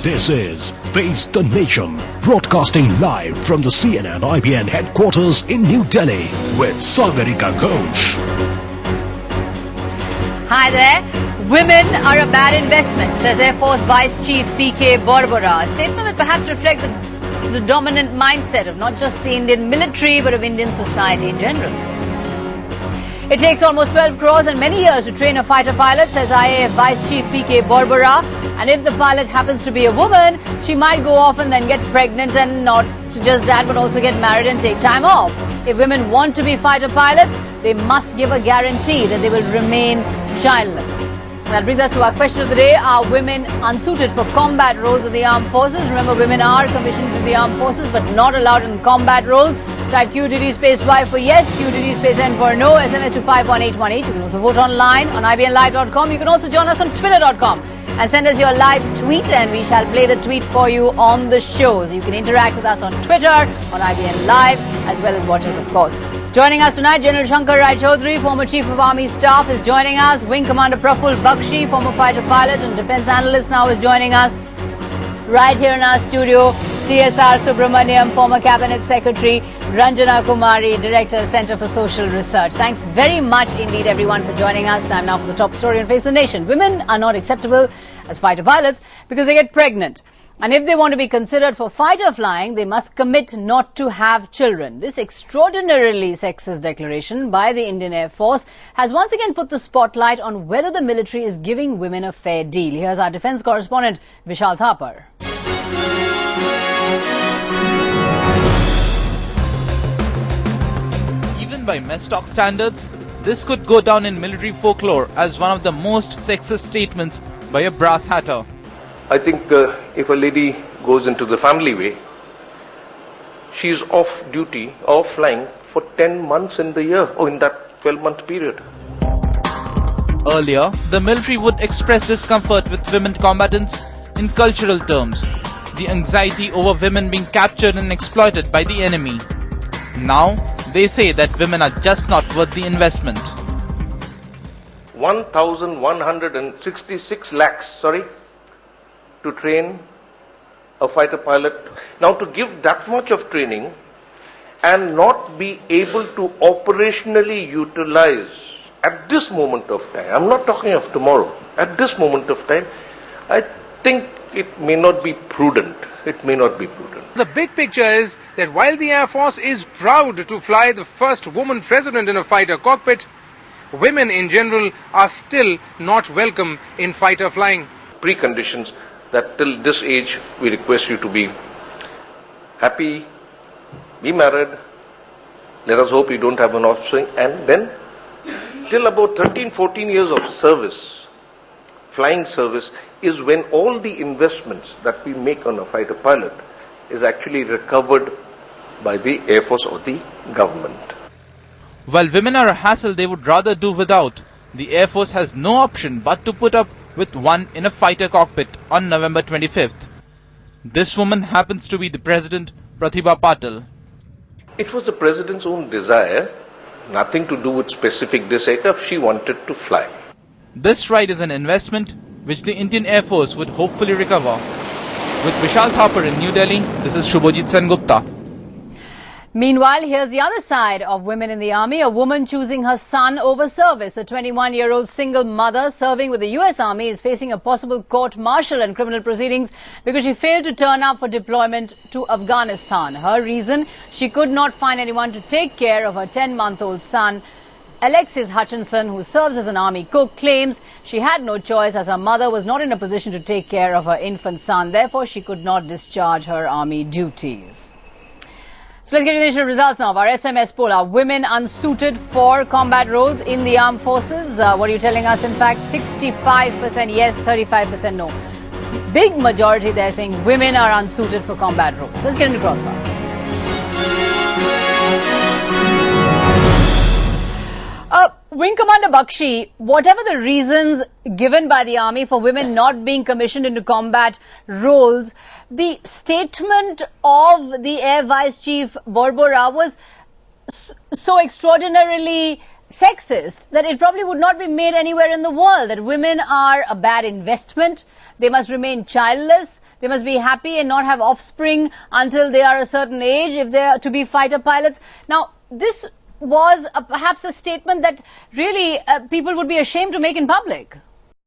This is Face the Nation, broadcasting live from the CNN-IBN headquarters in New Delhi with Sagarika Ghosh. Hi there. Women are a bad investment, says Air Force Vice Chief PK Barbora. A statement that perhaps reflects the dominant mindset of not just the Indian military but of Indian society in general. It takes almost 12 crores and many years to train a fighter pilot, says IAF Vice Chief PK Barbora. And if the pilot happens to be a woman, she might go off and then get pregnant, and not just that, but also get married and take time off. If women want to be fighter pilots, they must give a guarantee that they will remain childless. And that brings us to our question of the day. Are women unsuited for combat roles of the armed forces? Remember, women are commissioned to the armed forces but not allowed in combat roles. Type QDD space Y for yes, QDD space N for no, SMS to 51818. You can also vote online on IBNlive.com. You can also join us on Twitter.com and send us your live tweet, and we shall play the tweet for you on the show. So you can interact with us on Twitter, on IBN Live, as well as watch us, of course. Joining us tonight, General Shankar Rai Chaudhary, former Chief of Army Staff, is joining us. Wing Commander Praful Bakshi, former fighter pilot and defense analyst, now is joining us. Right here in our studio, TSR Subramaniam, former Cabinet Secretary, Ranjana Kumari, Director, Center for Social Research. Thanks very much indeed, everyone, for joining us. Time now for the top story on Face the Nation. Women are not acceptable as fighter pilots because they get pregnant. And if they want to be considered for fighter flying, they must commit not to have children. This extraordinarily sexist declaration by the Indian Air Force has once again put the spotlight on whether the military is giving women a fair deal. Here's our defense correspondent, Vishal Thapar. Even by Mestock standards, this could go down in military folklore as one of the most sexist statements by a brass hatter. I think if a lady goes into the family way, she is off duty, off flying for 10 months in the year, or in that 12-month period. Earlier, the military would express discomfort with women combatants in cultural terms, the anxiety over women being captured and exploited by the enemy. Now, they say that women are just not worth the investment. 1,166 lakhs, to train a fighter pilot. Now, to give that much of training and not be able to operationally utilize at this moment of time, I'm not talking of tomorrow, at this moment of time, I think it may not be prudent. It may not be prudent. The big picture is that while the Air Force is proud to fly the first woman president in a fighter cockpit, women in general are still not welcome in fighter flying. Preconditions that till this age we request you to be happy, be married, let us hope you don't have an offspring, and then till about 13-14 years of service, flying service, is when all the investments that we make on a fighter pilot is actually recovered by the Air Force or the government. While women are a hassle they would rather do without, the Air Force has no option but to put up with one in a fighter cockpit on November 25th. This woman happens to be the President, Pratibha Patil. It was the President's own desire, nothing to do with specific this aircraft, she wanted to fly. This right is an investment which the Indian Air Force would hopefully recover. With Vishal Thapar in New Delhi, this is Shubhajit Sengupta. Meanwhile, here's the other side of women in the army. A woman choosing her son over service. A 21-year-old single mother serving with the US Army is facing a possible court-martial and criminal proceedings because she failed to turn up for deployment to Afghanistan. Her reason, she could not find anyone to take care of her 10-month-old son. Alexis Hutchinson, who serves as an army cook, claims she had no choice as her mother was not in a position to take care of her infant son. Therefore, she could not discharge her army duties. So let's get to the initial results now of our SMS poll. Are women unsuited for combat roles in the armed forces? What are you telling us? In fact, 65% yes, 35% no. Big majority there saying women are unsuited for combat roles. Let's get into crossfire. Wing Commander Bakshi, whatever the reasons given by the Army for women not being commissioned into combat roles, the statement of the Air Vice Chief Barbora was so extraordinarily sexist that it probably would not be made anywhere in the world, that women are a bad investment, they must remain childless, They must be happy and not have offspring until they are a certain age if they are to be fighter pilots. Now, this was perhaps a statement that really people would be ashamed to make in public.